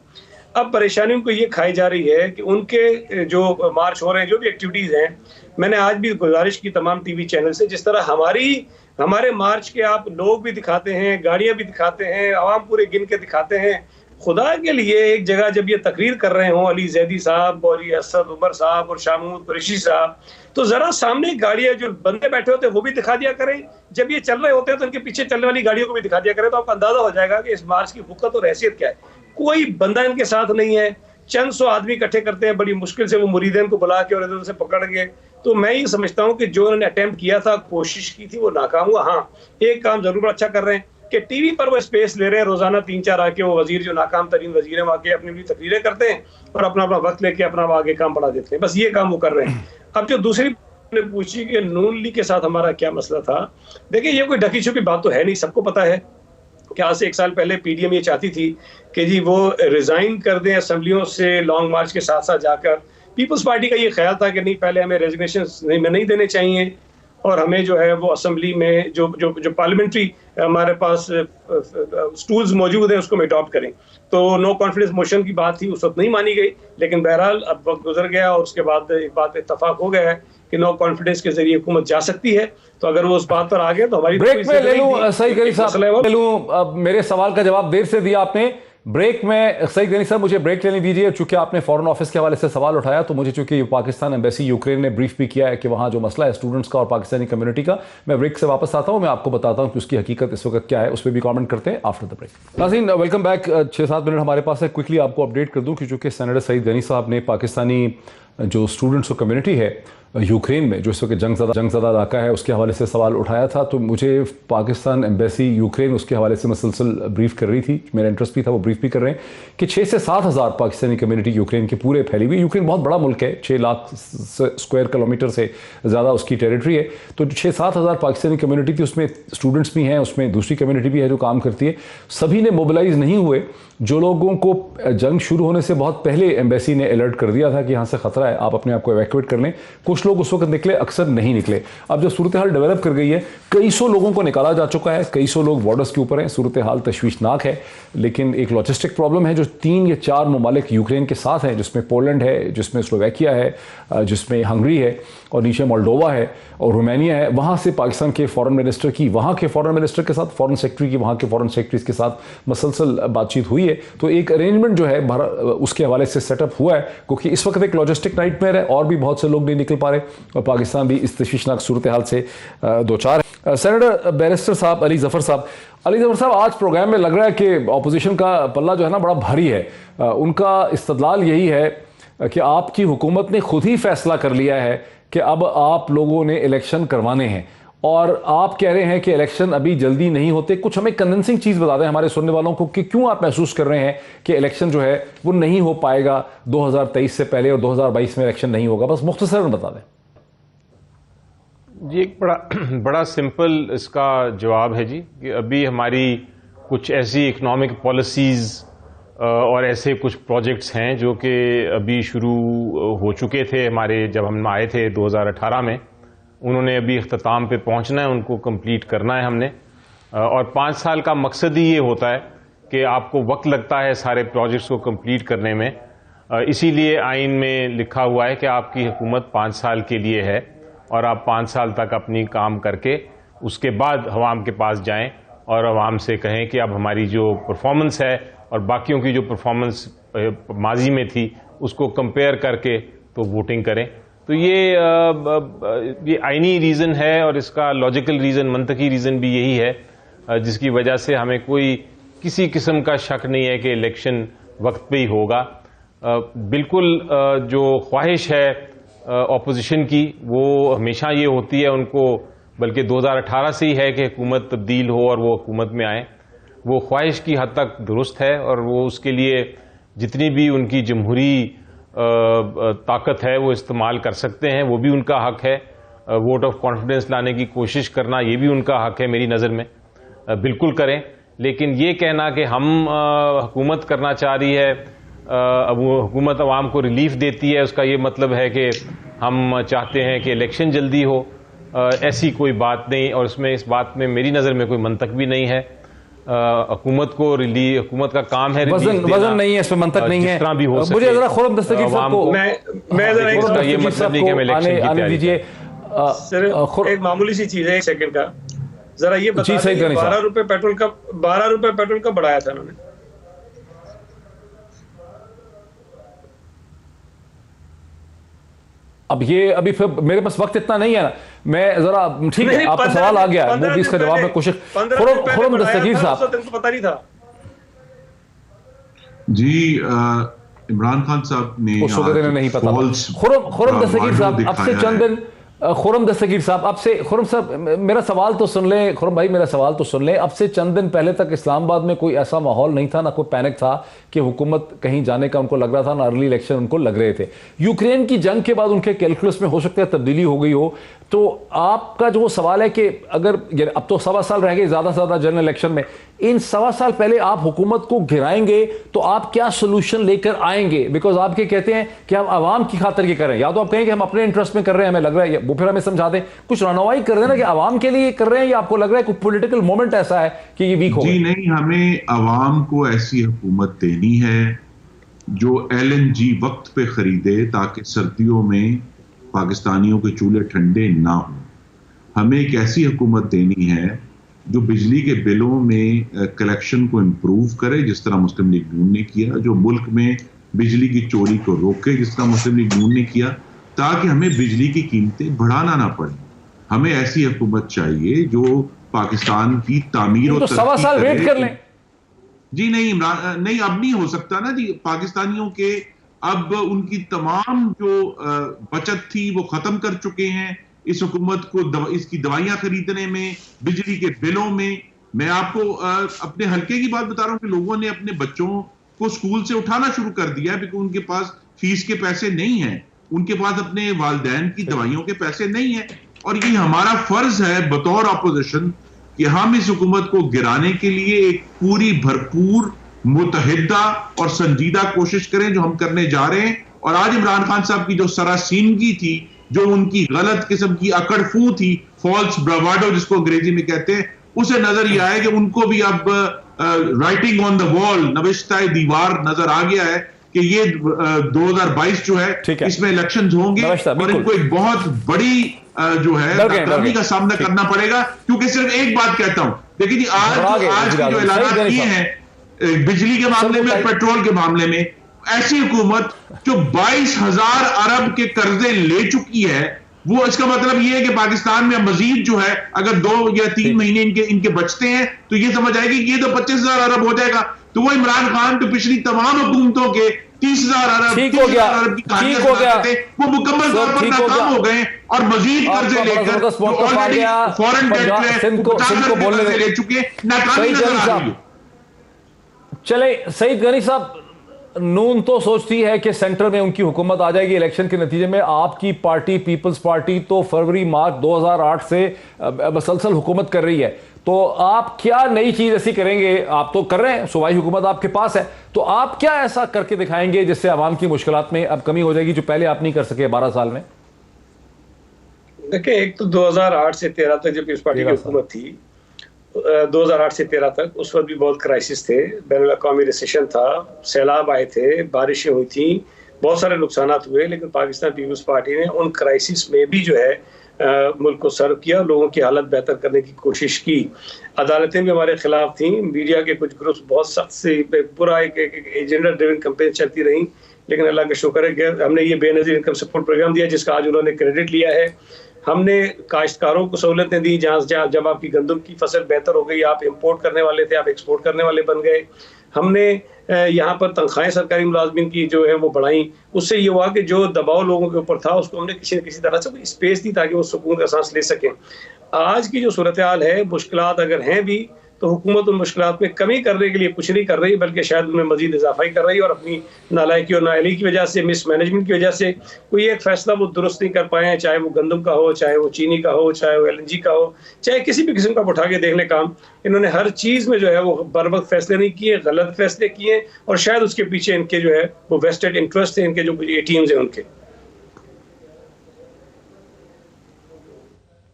अब परेशानी उनको ये खाई जा रही है कि उनके जो मार्च हो रहे हैं, जो भी एक्टिविटीज़ हैं, मैंने आज भी गुजारिश की तमाम टीवी चैनल से, जिस तरह हमारे मार्च के आप लोग भी दिखाते हैं, गाड़ियां भी दिखाते हैं, आवाम पूरे गिन के दिखाते हैं, खुदा के लिए एक जगह जब ये तकरीर कर रहे हों अली जैदी साहब और ये असद उमर साहब और शाह महमूद कुरैशी साहब, तो जरा सामने गाड़ियां जो बंदे बैठे होते हैं वो भी दिखा दिया करें। जब ये चल रहे होते हैं तो उनके पीछे चलने वाली गाड़ियों को भी दिखा दिया करें, तो आपको अंदाजा हो जाएगा कि इस मार्च की वक़्त और हैसियत क्या है। कोई बंदा इनके साथ नहीं है, चंद सौ आदमी इकट्ठे करते हैं, बड़ी मुश्किल से वो मुरीदें को बुला के और इधर से पकड़ के। तो मैं ये समझता हूँ कि जो उन्होंने अटेम्प्ट किया था, कोशिश की थी, वो नाकाम हुआ। हाँ, एक काम जरूर अच्छा कर रहे हैं कि टीवी पर वो स्पेस ले रहे हैं, रोजाना 3-4 आके वो वजीर जो नाकाम तरीन वजीर हैं आके अपनी अपनी तकरीरें करते हैं और अपना अपना वक्त लेके अपना आगे काम बढ़ा देते हैं। बस ये काम वो कर रहे हैं। अब जो दूसरी ने पूछी कि नून लीग के साथ हमारा क्या मसला था, देखिए ये कोई ढकी छुपी बात तो है नहीं, सबको पता है कि आज से 1 साल पहले पीडीएम ये चाहती थी कि जी वो रिजाइन कर दें असेंबलियों से लॉन्ग मार्च के साथ साथ जाकर। पीपल्स पार्टी का ये ख्याल था कि नहीं, पहले हमें रेजिग्नेशन नहीं देने चाहिए और हमें जो है वो असेंबली में जो पार्लियामेंट्री हमारे पास स्टूल्स मौजूद हैं उसको हम अडॉप्ट करें। तो नो कॉन्फिडेंस मोशन की बात थी, उस वक्त नहीं मानी गई, लेकिन बहरहाल अब वक्त गुजर गया और उसके बाद एक बात इत्तफाक हो गया है कि नो कॉन्फिडेंस के जरिए हुकूमत जा सकती है। तो अगर वो उस बात पर आ गए तो हमारी ब्रेक में ले लूं सईद गनी साहब, ले लूं। अब मेरे सवाल का जवाब देर से दिया आपने, ब्रेक में सईद गनी साहब मुझे ब्रेक लेने दीजिए। चूंकि आपने फॉरेन ऑफिस के हवाले से सवाल उठाया तो मुझे चूंकि पाकिस्तान एम्बेसी यूक्रेन ने ब्रीफ भी किया है कि वहां जो मसला है स्टूडेंट्स का और पाकिस्तानी कम्युनिटी का, मैं ब्रेक से वापस आता हूं, मैं आपको बताता हूं कि उसकी हकीकत इस वक्त क्या है, उस पर भी कमेंट करते हैं आफ्टर द ब्रेक। नाज़रीन वेलकम बैक। 6-7 मिनट हमारे पास है, क्विकली आपको अपडेट कर दूं कि चूंकि सेनेटर सईद गनी साहब ने पाकिस्तानी जो स्टूडेंट्स और कम्युनिटी है यूक्रेन में जो इस वक्त जंगज़दा इलाका है उसके हवाले से सवाल उठाया था, तो मुझे पाकिस्तान एम्बेसी यूक्रेन उसके हवाले से मुसलसल ब्रीफ कर रही थी, मेरा इंटरेस्ट भी था, वो ब्रीफ भी कर रहे हैं कि 6 से 7 हज़ार पाकिस्तानी कम्युनिटी यूक्रेन के पूरे फैली हुई। यूक्रेन बहुत बड़ा मुल्क है, 6 लाख स्क्वायर किलोमीटर से ज़्यादा उसकी टेरिटरी है, तो 6-7 हज़ार पाकिस्तानी कम्युनिटी थी, उसमें स्टूडेंट्स भी हैं, उसमें दूसरी कम्युनिटी भी है जो काम करती है। सभी ने मोबिलाइज नहीं हुए। जो लोगों को जंग शुरू होने से बहुत पहले एम्बेसी ने अलर्ट कर दिया था कि यहाँ से खतरा है, आप अपने आप को एवैक्यूएट कर लें, कुछ लोग उस वक्त निकले, अक्सर नहीं निकले। अब जब सूरत हाल डेवलप कर गई है, कई सौ लोगों को निकाला जा चुका है, कई सौ लोग बॉर्डर्स के ऊपर हैं, सूरत हाल तशवीशनाक है, लेकिन एक लॉजिस्टिक प्रॉब्लम है जो 3 या 4 ममालिक यूक्रेन के साथ हैं, जिसमें पोलैंड है, जिसमें स्लोवाकिया है, जिसमें हंगरी है और नीचे मोल्डोवा है और रोमानिया है। वहाँ से पाकिस्तान के फॉरेन मिनिस्टर की, वहाँ के फॉरेन मिनिस्टर के साथ, फॉरेन सेक्रेटरी की, वहाँ के फॉरेन सेक्रेटरीज के साथ मसलसल बातचीत हुई है। तो एक अरेंजमेंट जो है उसके हवाले से सेटअप हुआ है, क्योंकि इस वक्त एक लॉजिस्टिक नाइटमेयर है और भी बहुत से लोग नहीं निकल पा रहे और पाकिस्तान भी इस तशवीशनाक सूरत हाल से दो चार है। सेनेटर बैरिस्टर साहब अली जफर साहब, आज प्रोग्राम में लग रहा है कि ऑपोजिशन का पल्ला जो है ना बड़ा भारी है। उनका इस्तदलाल यही है कि आपकी हुकूमत ने खुद ही फैसला कर लिया है कि अब आप लोगों ने इलेक्शन करवाने हैं और आप कह रहे हैं कि इलेक्शन अभी जल्दी नहीं होते। कुछ हमें कन्विंसिंग चीज़ बता दें हमारे सुनने वालों को कि क्यों आप महसूस कर रहे हैं कि इलेक्शन जो है वो नहीं हो पाएगा 2023 से पहले और 2022 में इलेक्शन नहीं होगा, बस मुख्तसरन बता दें। जी एक बड़ा सिंपल इसका जवाब है जी कि अभी हमारी कुछ ऐसी इकोनॉमिक पॉलिसीज़ और ऐसे कुछ प्रोजेक्ट्स हैं जो कि अभी शुरू हो चुके थे हमारे, जब हम आए थे 2018 में, उन्होंने अभी अख्ताम पे पहुंचना है, उनको कंप्लीट करना है हमने। और 5 साल का मकसद ही ये होता है कि आपको वक्त लगता है सारे प्रोजेक्ट्स को कंप्लीट करने में, इसीलिए आइन में लिखा हुआ है कि आपकी हुकूमत 5 साल के लिए है और आप 5 साल तक अपनी काम करके उसके बाद अवाम के पास जाएं और अवाम से कहें कि अब हमारी जो परफॉर्मेंस है और बाकियों की जो परफॉर्मेंस माजी में थी उसको कंपेयर करके तो वोटिंग करें। तो ये आइनी रीज़न है और इसका लॉजिकल रीज़न, मंतकी रीज़न भी यही है, जिसकी वजह से हमें कोई किसी किस्म का शक नहीं है कि इलेक्शन वक्त पे ही होगा। बिल्कुल जो ख्वाहिश है ऑपोजिशन की वो हमेशा ये होती है, उनको बल्कि 2018 से ही है कि हुकूमत तब्दील हो और वो हुकूमत में आए। वो ख्वाहिश की हद तक दुरुस्त है और वो उसके लिए जितनी भी उनकी जमहूरी ताकत है वो इस्तेमाल कर सकते हैं, वो भी उनका हक है। वोट ऑफ कॉन्फिडेंस लाने की कोशिश करना ये भी उनका हक है मेरी नज़र में, बिल्कुल करें। लेकिन ये कहना कि हम हुकूमत करना चाह रही है, वो हुकूमत अवाम को रिलीफ देती है, उसका ये मतलब है कि हम चाहते हैं कि इलेक्शन जल्दी हो, ऐसी कोई बात नहीं। और इसमें इस बात में मेरी नज़र में कोई मंतक भी नहीं है। हुकूमत का काम है, वजन नहीं है, इसमें मंतक नहीं है। भी हो मुझे जरा खुरम दस्तगीर साहब को ये मतलब नहीं कि मैं इलेक्शन की तैयारी दीजिए। एक मामूली सी चीज है, 1 सेकंड का, जरा ये बता दें, 12 रुपए पेट्रोल का बढ़ाया था उन्होंने। अब ये अभी फिर मेरे पास वक्त इतना नहीं है ना, मैं जरा ठीक है आपका सवाल आ गया, वो भी इसका जवाब में कोशिश। खुरम दस्तगीर साहब, पता नहीं था जी, इमरान खान साहब ने उस वक्त नहीं पता। खुरम दस्तगीर साहब, अब से चंद दिन खुरम दस्तगीर साहब, आपसे खुरम साहब मेरा सवाल तो सुन लें, खुरम भाई मेरा सवाल तो सुन लें। अब से चंद दिन पहले तक इस्लामाबाद में कोई ऐसा माहौल नहीं था, ना कोई पैनिक था कि हुकूमत कहीं जाने का उनको लग रहा था, ना अर्ली इलेक्शन उनको लग रहे थे। यूक्रेन की जंग के बाद उनके कैलकुलस में हो सकता है तब्दीली हो गई हो। तो आपका जो वो सवाल है कि अगर अब तो 1.25 साल रह गए ज़्यादा से ज़्यादा जनरल इलेक्शन में, इन 1.25 साल पहले आप हुकूमत को गिराएंगे तो आप क्या सोल्यूशन लेकर आएंगे? बिकॉज आप क्या कहते हैं कि हम आवाम की खातिर की करें, या तो आप कहें कि हम अपने इंटरेस्ट में कर रहे हैं, हमें लग रहा है, वो फिर हमें समझा दें, कुछ रहनुमाई कर देना कि आवाम के लिए कर रहे हैं, या आपको लग रहा है कोई पॉलिटिकल मोमेंट ऐसा है कि ये वीक हो? जी नहीं, हमें आवाम को ऐसी हुकूमत देनी है जो LNG वक्त पे खरीदे ताकि सर्दियों में पाकिस्तानियों के चूल्हे ठंडे ना हों। हमें एक ऐसी हुकूमत देनी है जो बिजली के बिलों में कलेक्शन को इम्प्रूव करे, जिस तरह मुस्लिम लीग नून ने किया, जो मुल्क में बिजली की चोरी को रोके, जिस तरह मुस्लिम लीग नून ने किया, ताकि हमें बिजली की कीमतें बढ़ाना ना पड़े। हमें ऐसी हुकूमत चाहिए जो पाकिस्तान की तामीर और तो 1.25 साल वेट कर लें। जी नहीं इमरान, नहीं अब नहीं हो सकता ना जी। पाकिस्तानियों के अब उनकी तमाम जो बचत थी वो खत्म कर चुके हैं इस हुकूमत को इसकी दवाइयां खरीदने में, बिजली के बिलों में। मैं आपको अपने हल्के की बात बता रहा हूं कि लोगों ने अपने बच्चों को स्कूल से उठाना शुरू कर दिया है, बिकॉज उनके पास फीस के पैसे नहीं हैं, उनके पास अपने वालिदैन की दवाइयों के पैसे नहीं है। और ये हमारा फर्ज है बतौर अपोजिशन कि हम इस हुकूमत को गिराने के लिए एक पूरी भरपूर मुतहिदा और संजीदा कोशिश करें, जो हम करने जा रहे हैं। और आज इमरान खान साहब की जो सरासीनगी थी, जो उनकी गलत किस्म की अकड़फू थी, फॉल्स ब्रावाडो जिसको अंग्रेजी में कहते हैं, उसे नजर यह आया कि उनको भी अब राइटिंग ऑन द वॉल, नविश्ताए दीवार नजर आ गया है कि ये 2022 जो है इसमें इलेक्शंस होंगे और इनको एक बहुत बड़ी जो है नाकामी का सामना करना पड़ेगा। क्योंकि सिर्फ एक बात कहता हूं, देखिए जी, आज के जो ऐलान किए हैं बिजली के मामले में, पेट्रोल के मामले में, ऐसी हुकूमत जो 22,000 अरब के कर्जे ले चुकी है, वो इसका मतलब ये है कि पाकिस्तान में मजीद जो है अगर 2 या 3 महीने इनके बचते हैं तो ये समझ आएगी कि ये तो 25,000 अरब हो जाएगा। तो वो इमरान खान तो पिछली तमाम हुकूमतों के 30,000 अरब, 30,000 अरब की कहानियां सुनाते थे, वो मुकम्मल तौर पर नाकाम हो गए और मजीद कर्जे लेकर फॉरेन डेट ले चुके, नाकामी नजर आ रही है। चले सईद गनी साहब, नून तो सोचती है कि सेंटर में उनकी हुकूमत आ जाएगी इलेक्शन के नतीजे में। आपकी पार्टी पीपल्स पार्टी तो फरवरी मार्च 2008 से मसलसल हुकूमत कर रही है, तो आप क्या नई चीज ऐसी करेंगे? आप तो कर रहे हैं, सूबाई हुकूमत आपके पास है, तो आप क्या ऐसा करके दिखाएंगे जिससे आवाम की मुश्किलात में अब कमी हो जाएगी जो पहले आप नहीं कर सके 12 साल में? देखिए, एक तो 2008 से 13 तक जब पीपल्स पार्टी की हुकूमत थी, 2008 से 13 तक, उस वक्त भी बहुत क्राइसिस थे, बैनुल-अक़वामी रिसेशन था, सैलाब आए थे, बारिशें हुई थी, बहुत सारे नुकसान हुए, लेकिन पाकिस्तान पीपल्स पार्टी ने उन क्राइसिस में भी जो है मुल्क को सर्व किया, लोगों की हालत बेहतर करने की कोशिश की। अदालतें भी हमारे खिलाफ थी, मीडिया के कुछ ग्रुप्स बहुत सख्त से पूरा एक एजेंडा ड्रिवन कैंपेन चलती रही, लेकिन अल्लाह का शुक्र है कि हमने ये बेनज़ीर इनकम सपोर्ट प्रोग्राम दिया जिसका आज उन्होंने क्रेडिट लिया है। हमने काश्तकारों को सहूलतें दी, जहाँ जब आपकी गंदम की फसल बेहतर हो गई, आप इंपोर्ट करने वाले थे, आप एक्सपोर्ट करने वाले बन गए। हमने यहाँ पर तनख्वाहें सरकारी मुलाजमीन की जो है वो बढ़ाई। उससे ये हुआ कि जो दबाव लोगों के ऊपर था उसको हमने किसी न किसी तरह से स्पेस दी ताकि वो सुकून का सांस ले सकें। आज की जो सूरत हाल है, मुश्किलात अगर हैं भी तो हुकूमत उन मुश्किलात में कमी करने के लिए कुछ नहीं कर रही, बल्कि शायद उनमें मजीद इजाफा ही कर रही है, और अपनी नालायकी और नाअहली की वजह से, मिसमैनेजमेंट की वजह से कोई एक फैसला वो दुरुस्त नहीं कर पाए हैं, चाहे वो गंदम का हो, चाहे वो चीनी का हो, चाहे वो LNG का हो, चाहे किसी भी किस्म का उठा के देख ले काम। इन्होंने हर चीज़ में जो है वो बर वक्त फैसले नहीं किए, गलत फैसले किए, और शायद उसके पीछे इनके जो है वो वेस्टेड इंटरेस्ट है, इनके जो ATMs हैं उनके।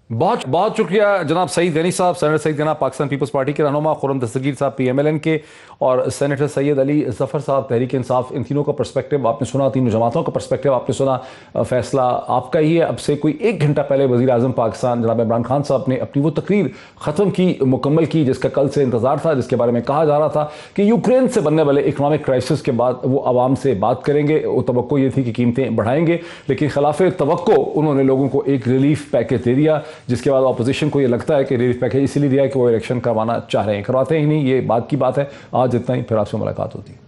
बहुत बहुत शुक्रिया जनाब सईद गनी साहब, सेनेटर सईद गना, पाकिस्तान पीपल्स पार्टी के रहनुमा, खुरम दस्तगीर साहब PMLN के, और सेनेटर सैयद अली ज़फ़र साहब तहरीक इंसाफ। इन तीनों का पर्सपेक्टिव आपने सुना, तीनों जमातों का पर्सपेक्टिव आपने सुना। फैसला आपका ही है। अब से कोई 1 घंटा पहले वज़ीर आज़म पाकिस्तान जनाब इमरान खान साहब ने अपनी वो तकरीर ख़त्म की, मुकम्मल की, जिसका कल से इंतज़ार था, जिसके बारे में कहा जा रहा था कि यूक्रेन से बनने वाले इकनॉमिक क्राइसिस के बाद वो आवाम से बात करेंगे। वो तवक्को ये थी कि कीमतें बढ़ाएंगे, लेकिन खिलाफ तवक्को उन्होंने लोगों को एक रिलीफ पैकेज दे दिया, जिसके बाद अपोजिशन को ये लगता है कि रिलीफ पैकेज इसीलिए दिया है कि वो इलेक्शन करवाना चाह रहे हैं, करवाते ही नहीं। ये बात की बात है। आज इतना ही, फिर आपसे मुलाकात होती है।